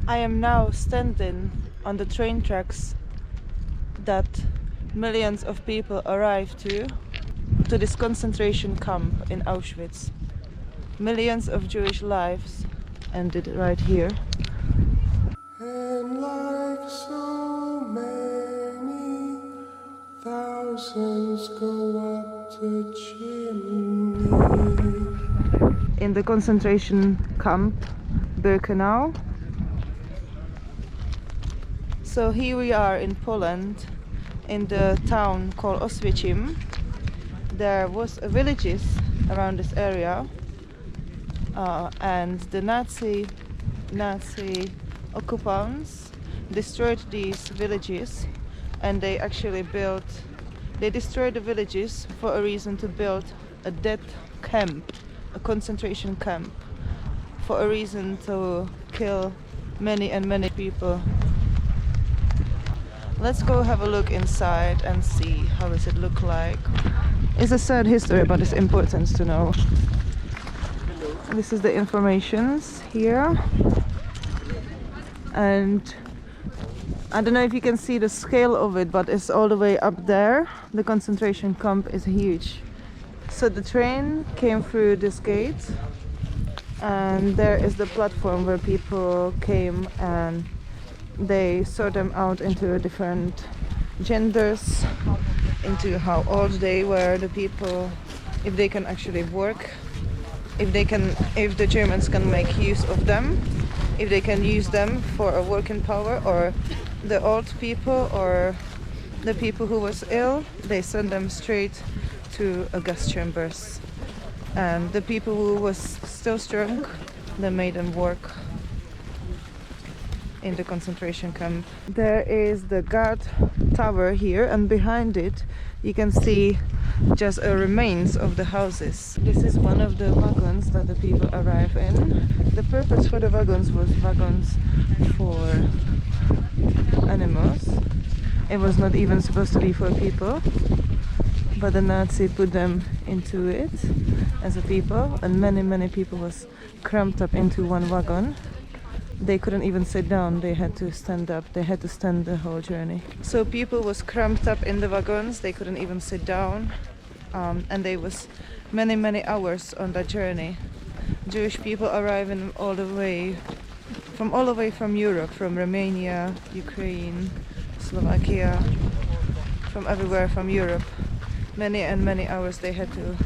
I am now standing on the train tracks that millions of people arrived to this concentration camp in Auschwitz. Millions of Jewish lives ended right here. And like so many thousands go up the chimney. In the concentration camp Birkenau. So here we are in Poland, in the town called Oświęcim. There was villages around this area, and the Nazi occupants destroyed these villages, and they actually destroyed the villages for a reason to build a death camp, a concentration camp, for a reason to kill many and many people. Let's go have a look inside and see how does it look like. It's a sad history, but it's important to know. This is the informations here. And I don't know if you can see the scale of it, but it's all the way up there. The concentration camp is huge. So the train came through this gate, and there is the platform where people came, and they sort them out into different genders, into how old they were, the people, if they can actually work, if the Germans can make use of them, if they can use them for a working power, or the old people or the people who was ill, they send them straight to a gas chambers. And the people who was still strong, they made them work in the concentration camp. There is the guard tower here, and behind it you can see just a remains of the houses. This is one of the wagons that the people arrive in. The purpose for the wagons was wagons for animals. It was not even supposed to be for people, but the Nazi put them into it as a people, and many people was cramped up into one wagon. They couldn't even sit down, they had to stand up, they had to stand the whole journey. So people was cramped up in the wagons, they couldn't even sit down, and they was many hours on that journey. Jewish people arriving all the way from Europe, from Romania, Ukraine, Slovakia, from everywhere from Europe. Many hours they had to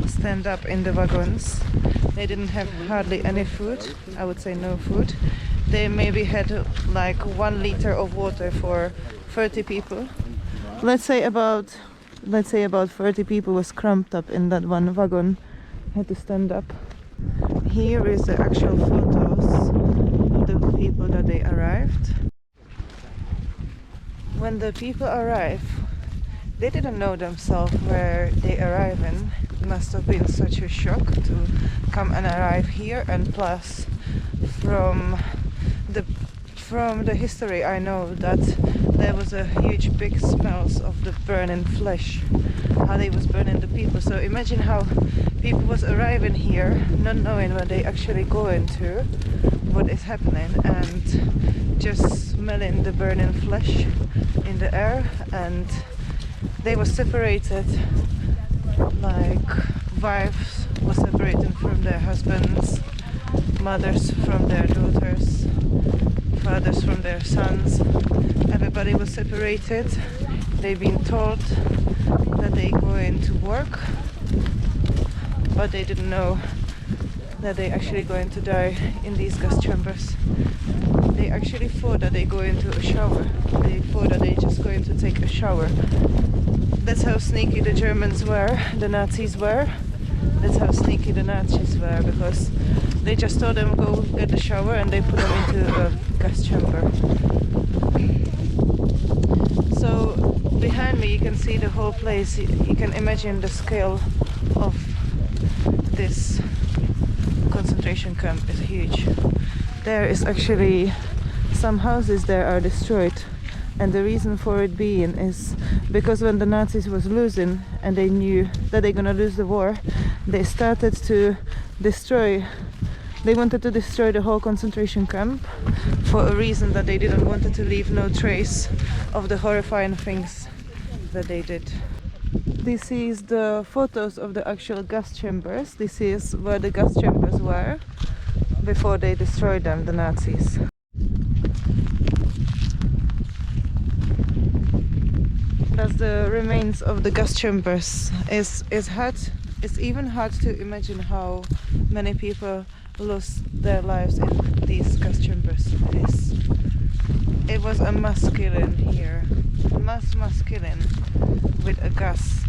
stand up in the wagons. They didn't have hardly any food, I would say no food. They maybe had like 1 liter of water for 30 people. Let's say about 30 people was cramped up in that one wagon, had to stand up. Here is the actual photos of the people that they arrived. When the people arrive, they didn't know themselves where they arrive in. It must have been such a shock to come and arrive here, and plus from the history I know that there was a huge big smells of the burning flesh, how they was burning the people. So imagine how people was arriving here not knowing where they actually going to, what is happening, and just smelling the burning flesh in the air. And they were separated, like wives were separated from their husbands, mothers from their daughters, fathers from their sons. Everybody was separated. They've been told that they going to work, but they didn't know that they actually going to die in these gas chambers. They actually thought that they go into a shower. They thought that they just going to take a shower. That's how sneaky the Germans were, the Nazis were. That's how sneaky the Nazis were, because they just told them go get the shower, and they put them into a gas chamber. So behind me you can see the whole place. You can imagine the scale of this concentration camp is huge. There is actually some houses there are destroyed, and the reason for it being is because when the Nazis was losing and they knew that they're gonna lose the war, they started to destroy They wanted to destroy the whole concentration camp for a reason that they didn't want to leave no trace of the horrifying things that they did. This is the photos of the actual gas chambers. This is where the gas chambers were before they destroyed them, the Nazis. That's the remains of the gas chambers. It's even hard to imagine how many people lost their lives in these gas chambers. It was a mass killing here. Mass killing with a gas.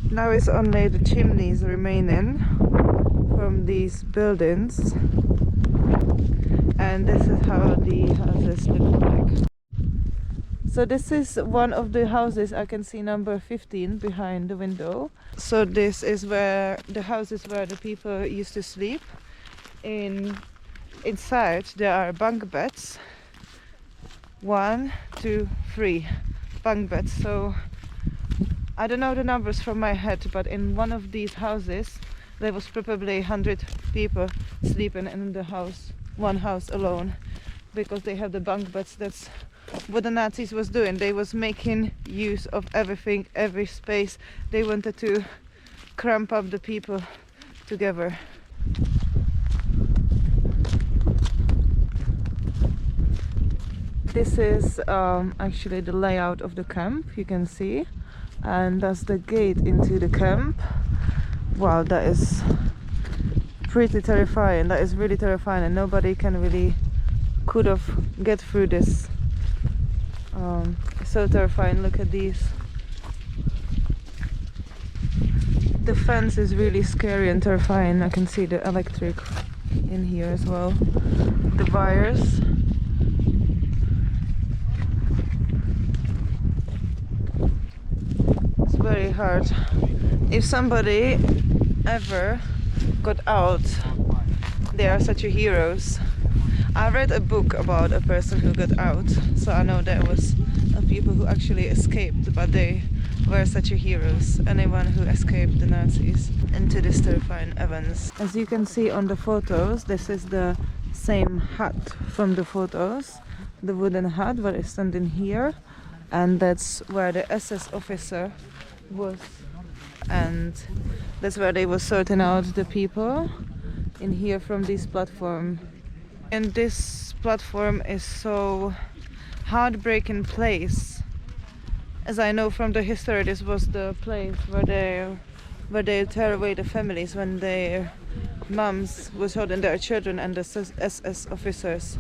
Now it's only the chimneys remaining from these buildings, and this is how the houses look like. So this is one of the houses. I can see number 15 behind the window. So this is where the houses where the people used to sleep. Inside there are bunk beds. 1, 2, 3 bunk beds. So I don't know the numbers from my head, but in one of these houses there was probably 100 people sleeping in the house, one house alone, because they have the bunk beds. That's what the Nazis was doing. They was making use of everything, every space. They wanted to cramp up the people together. This is actually the layout of the camp, you can see, and that's the gate into the camp. Wow, that is pretty terrifying. That is really terrifying, and nobody could have get through this. It's so terrifying. Look at these. The fence is really scary and terrifying. I can see the electric in here as well. The wires. It's very hard. If somebody ever got out, they are such a heroes. I read a book about a person who got out, so I know there was people who actually escaped, but they were such a heroes. Anyone who escaped the Nazis into this terrifying events. As you can see on the photos, this is the same hut from the photos, the wooden hut where it's standing here, and that's where the SS officer was, and that's where they were sorting out the people in here from this platform. And this platform is so heartbreaking place. As I know from the history, this was the place where they tear away the families when their moms was holding their children, and the SS officers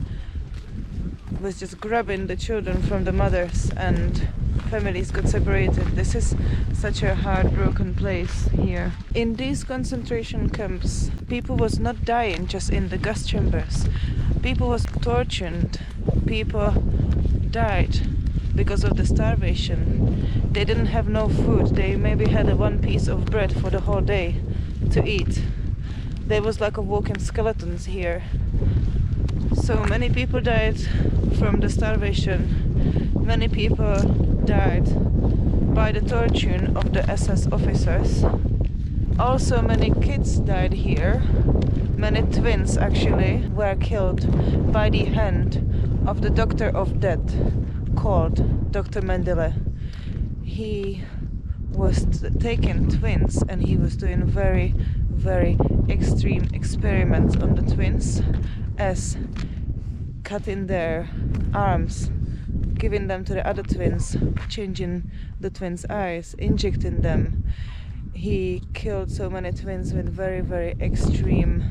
was just grabbing the children from the mothers, and families got separated. This is such a heartbroken place here. In these concentration camps, people was not dying just in the gas chambers. People was tortured. People died because of the starvation. They didn't have no food. They maybe had one piece of bread for the whole day to eat. There was like a walking skeletons here. So many people died from the starvation. Many people died by the torture of the SS officers. Also many kids died here. Many twins actually were killed by the hand of the doctor of death called Dr. Mendele. He was taking twins and he was doing very, very extreme experiments on the twins, as cutting their arms, giving them to the other twins, changing the twins' eyes, injecting them. He killed so many twins with very, very extreme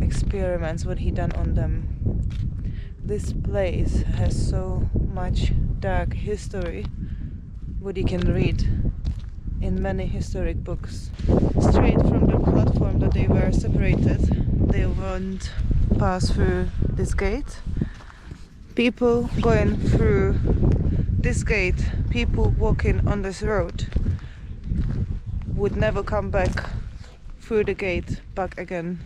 experiments what he done on them. This place has so much dark history what you can read in many historic books. Straight from the platform that they were separated, they won't pass through this gate. People going through this gate, people walking on this road, would never come back through the gate back again.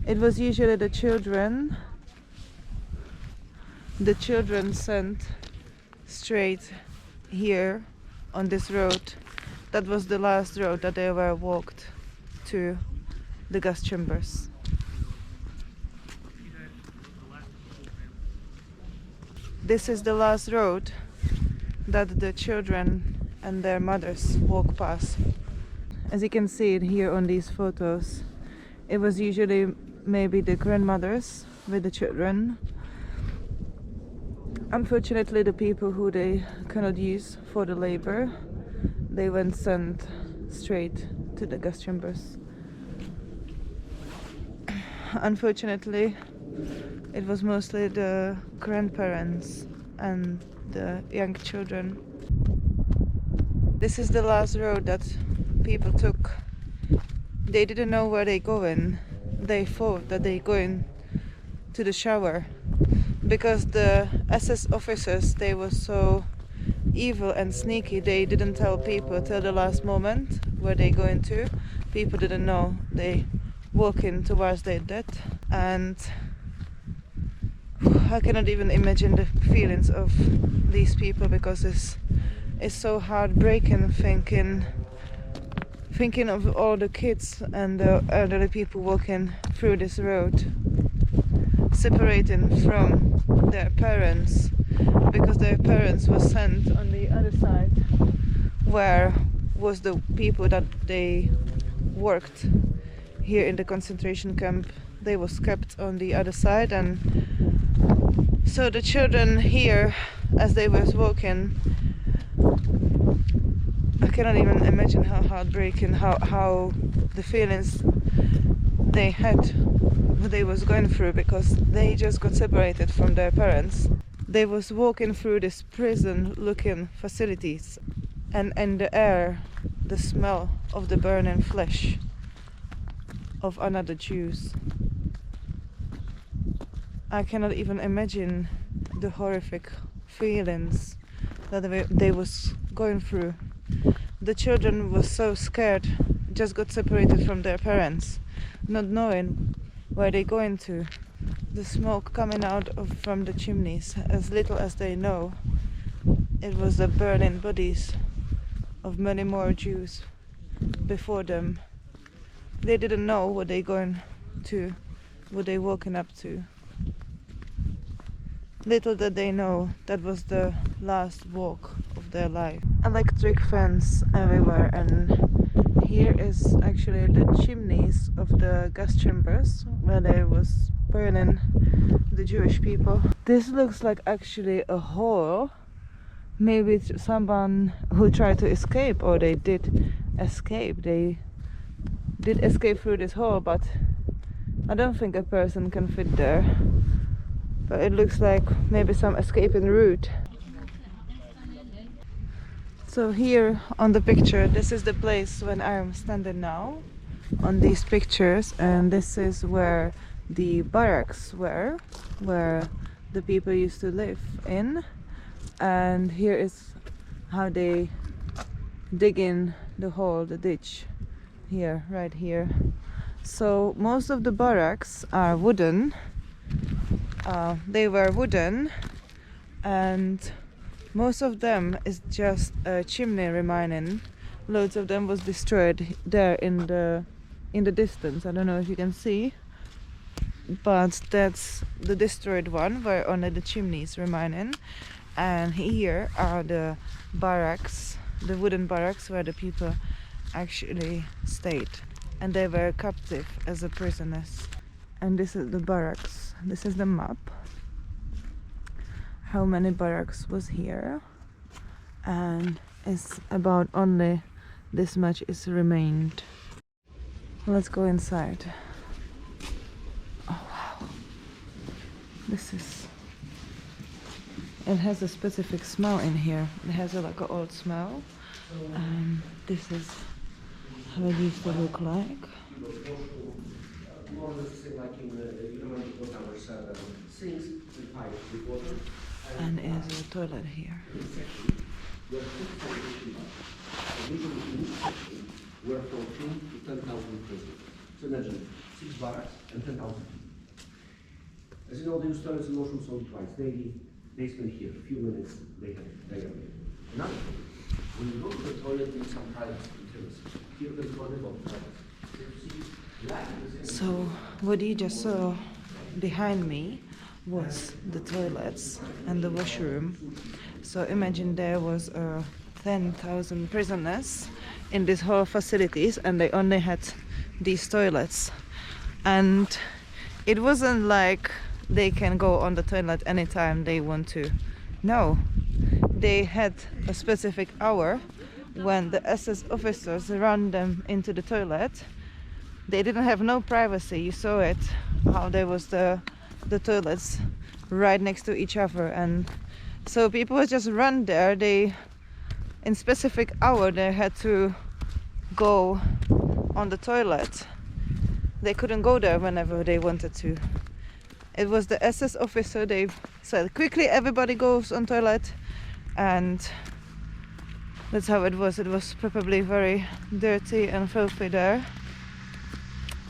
It was usually the children sent straight here on this road. That was the last road that they were walked. to the gas chambers. This is the last road that the children and their mothers walk past. As you can see it here on these photos, it was usually maybe the grandmothers with the children. Unfortunately, the people who they cannot use for the labor, they went sent straight to the gas chambers. Unfortunately, it was mostly the grandparents and the young children. This is the last road that people took. They didn't know where they going. They thought that they going to the shower, because the SS officers, they were so evil and sneaky. They didn't tell people till the last moment where they going to. People didn't know. They walking towards their death, and I cannot even imagine the feelings of these people, because it's so heartbreaking thinking of all the kids and the elderly people walking through this road, separating from their parents, because their parents were sent on the other side, where was the people that they worked here in the concentration camp. They was kept on the other side, and so the children here, as they was walking, I cannot even imagine how heartbreaking, how the feelings they had, what they was going through, because they just got separated from their parents. They was walking through this prison-looking facilities, and in the air, the smell of the burning flesh of another Jews. I cannot even imagine the horrific feelings that they was going through. The children were so scared, just got separated from their parents, not knowing where they're going to. The smoke coming out from the chimneys, as little as they know, it was the burning bodies of many more Jews before them. They didn't know what they're going to, what they're walking up to. Little did they know that was the last walk of their life. Electric fans everywhere, and here is actually the chimneys of the gas chambers where they was burning the Jewish people. This looks like actually a hole. Maybe it's someone who tried to escape, or they did escape. They did escape through this hole, but I don't think a person can fit there. But it looks like maybe some escaping route. So here on the picture, this is the place when I'm standing now on these pictures, and this is where the barracks were, where the people used to live in. And here is how they dig in the hole, the ditch, here, right here. So most of the barracks are wooden. They were wooden, and most of them is just a chimney remaining. Loads of them was destroyed there in the distance. I don't know if you can see, but that's the destroyed one where only the chimneys remaining. And here are the barracks, the wooden barracks where the people actually stayed, and they were captive as a prisoners. And this is the barracks. This is the map. How many barracks was here, and it's about only this much is remained. Let's go inside. Oh wow, it has a specific smell in here. It has like an old smell, and this is how it used to look like. And is a toilet here. Were 14 to 10,000 prisoners. So imagine 6 barracks and 10,000 people. As you know, they use toilets and washrooms only twice daily. They spend here a few minutes, they are there. Another thing, when you go to the toilet in some private utilities, here there's one about toilets. So what you just saw behind me was the toilets and the washroom. So imagine there was 10,000 prisoners in these whole facilities, and they only had these toilets. And it wasn't like they can go on the toilet anytime they want to. No, they had a specific hour when the SS officers ran them into the toilet. They didn't have no privacy. You saw it, how there was the toilets right next to each other, and so people would just run there. They, in specific hour, they had to go on the toilet. They couldn't go there whenever they wanted to. It was the SS officer. They said, quickly, everybody goes on toilet, and that's how it was. It was probably very dirty and filthy there.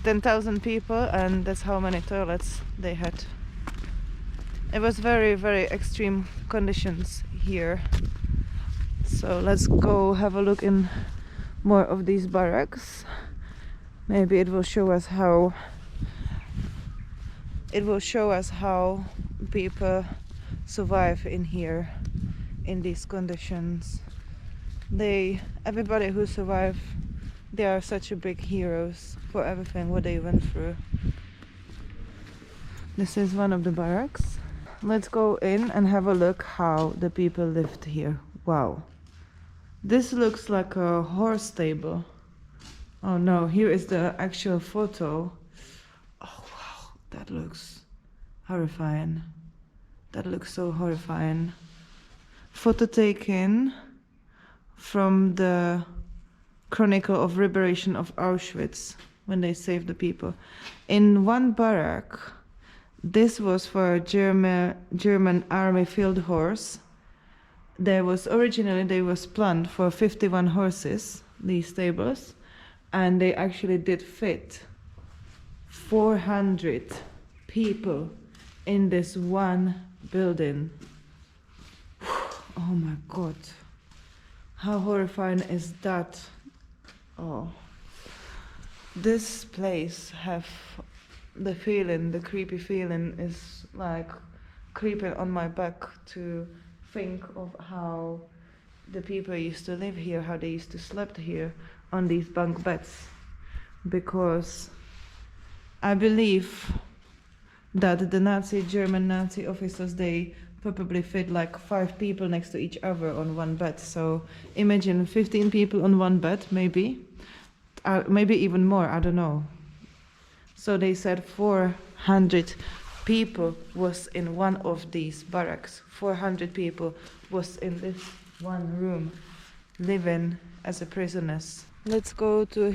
10,000 people, and that's how many toilets they had. It was very, very extreme conditions here. So let's go have a look in more of these barracks. Maybe it will show us how people survive in here in these conditions. Everybody who survived, they are such a big heroes for everything what they went through. This is one of the barracks. Let's go in and have a look how the people lived here. Wow. This looks like a horse stable. Oh no, here is the actual photo. Oh wow, that looks horrifying. That looks so horrifying. Photo taken from the Chronicle of Liberation of Auschwitz, when they saved the people. In one barrack, this was for a German army field horse. They was planned for 51 horses, these stables, and they actually did fit 400 people in this one building. Oh my God, how horrifying is that? Oh, this place have the feeling, the creepy feeling is like creeping on my back to think of how the people used to live here, how they used to sleep here on these bunk beds. Because I believe that the German Nazi officers, they probably fit like 5 people next to each other on one bed. So imagine 15 people on one bed, maybe even more, I don't know. So they said 400 people was in one of these barracks. 400 people was in this one room, living as a prisoners. Let's go to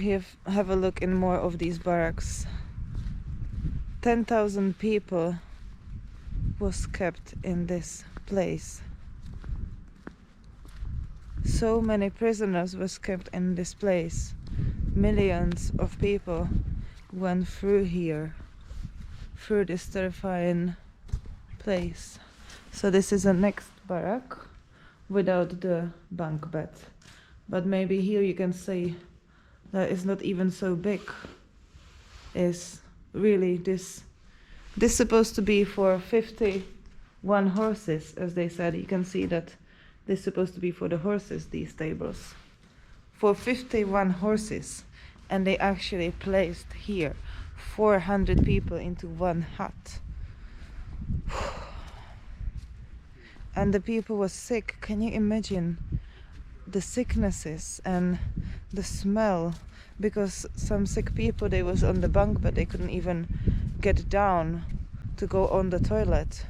have a look in more of these barracks. 10,000 people was kept in this place. So many prisoners was kept in this place. Millions of people went through here, through this terrifying place. So this is the next barrack without the bunk bed. But maybe here you can see that it's not even so big. It's really this supposed to be for 51 horses, as they said. You can see that this is supposed to be for the horses, these stables. For 51 horses, and they actually placed here 400 people into one hut. And the people were sick. Can you imagine the sicknesses and the smell? Because some sick people, they was on the bunk, but they couldn't even get down to go on the toilet.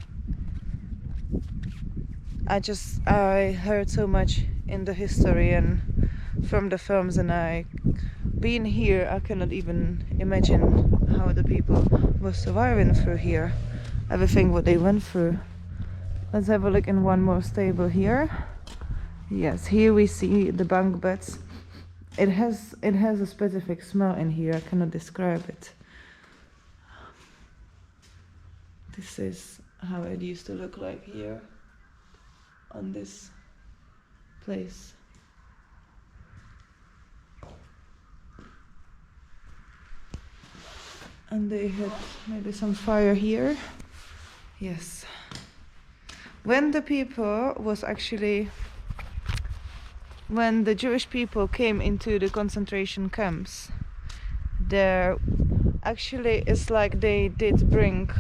I heard so much in the history and from the films, and being here, I cannot even imagine how the people were surviving through here, everything what they went through. Let's have a look in one more stable here. Yes, here we see the bunk beds. It has a specific smell in here. I cannot describe it. This is how it used to look like here on this place. And they had maybe some fire here. Yes. When the Jewish people came into the concentration camps, there actually it's like they did bring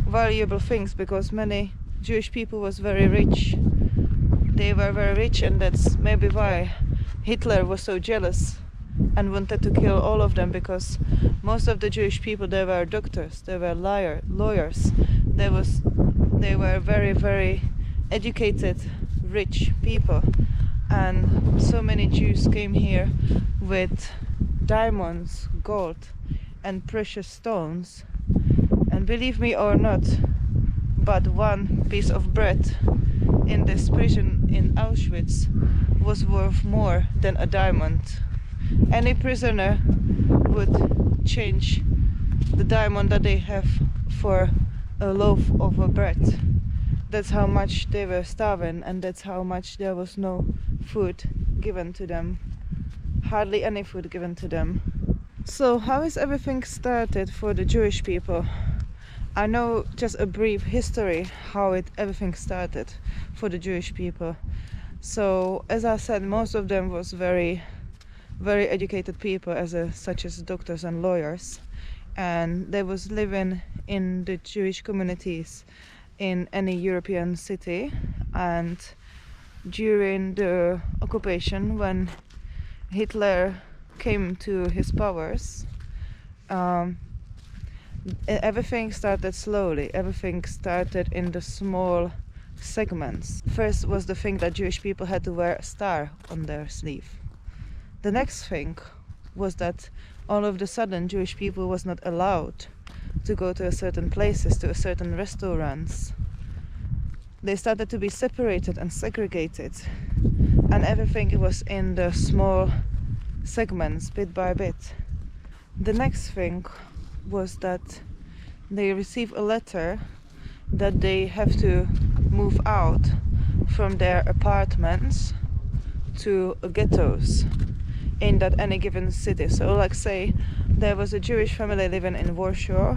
valuable things, because many Jewish people was very rich. They were very rich, and that's maybe why Hitler was so jealous and wanted to kill all of them, because most of the Jewish people, they were doctors, they were lawyers, they were very, very educated, rich people. And so many Jews came here with diamonds, gold and precious stones. And believe me or not, but one piece of bread in this prison in Auschwitz was worth more than a diamond. Any prisoner would change the diamond that they have for a loaf of bread. That's how much they were starving, and that's how much there was no food given to them. Hardly any food given to them. So how is everything started for the Jewish people? I know just a brief history how everything started for the Jewish people. So as I said, most of them was very, very educated people, such as doctors and lawyers, and they was living in the Jewish communities in any European city. And during the occupation, when Hitler came to his powers, everything started slowly. Everything started in the small segments. First was the thing that Jewish people had to wear a star on their sleeve. The next thing was that all of a sudden Jewish people was not allowed to go to certain places, to certain restaurants. They started to be separated and segregated, and everything was in the small segments, bit by bit. The next thing was that they receive a letter that they have to move out from their apartments to ghettos in that any given city. So like say there was a Jewish family living in Warsaw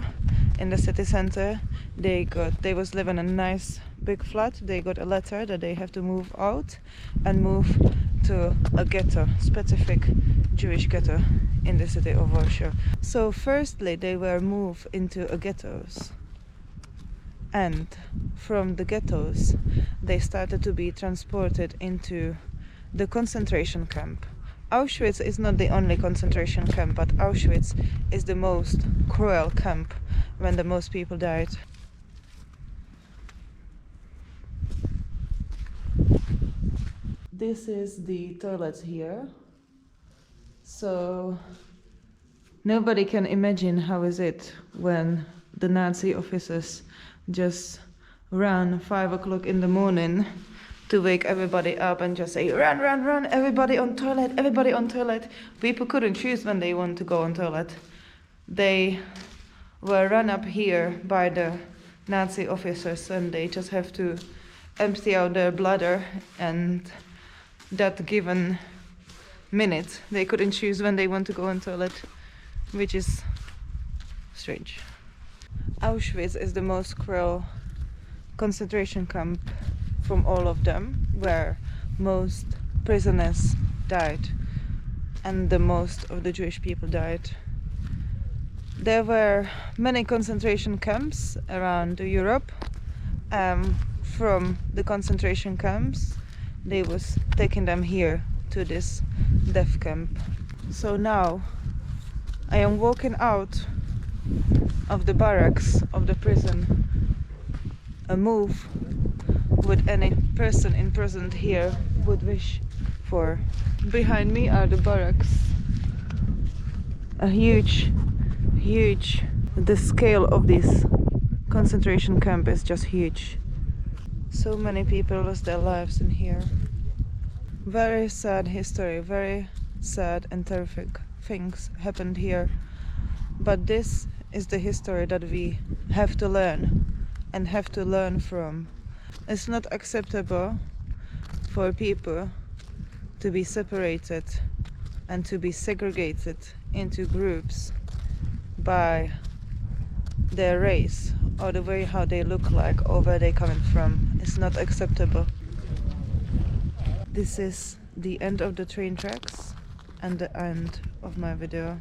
in the city center. They was living in a nice big flat. They got a letter that they have to move out and move to a ghetto, specific Jewish ghetto in the city of Warsaw. So firstly they were moved into ghettos, and from the ghettos they started to be transported into the concentration camp. Auschwitz is not the only concentration camp, but Auschwitz is the most cruel camp when the most people died. This is the toilet here. So nobody can imagine how is it when the Nazi officers just ran 5 o'clock in the morning to wake everybody up and just say, run, run, run, everybody on toilet, everybody on toilet. People couldn't choose when they want to go on toilet. They were run up here by the Nazi officers, and they just have to empty out their bladder, and that given minute they couldn't choose when they want to go on toilet, which is strange. Auschwitz is the most cruel concentration camp from all of them, where most prisoners died and the most of the Jewish people died. There were many concentration camps around Europe. From the concentration camps they was taking them here to this death camp. So now I am walking out of the barracks of the prison, a move what any person imprisoned here would wish for. Behind me are the barracks. A huge, the scale of this concentration camp is just huge. So many people lost their lives in here. Very sad history, very sad and terrific things happened here. But this is the history that we have to learn and have to learn from. It's not acceptable for people to be separated and to be segregated into groups by their race or the way how they look like or where they coming from is not acceptable. This is the end of the train tracks and the end of my video.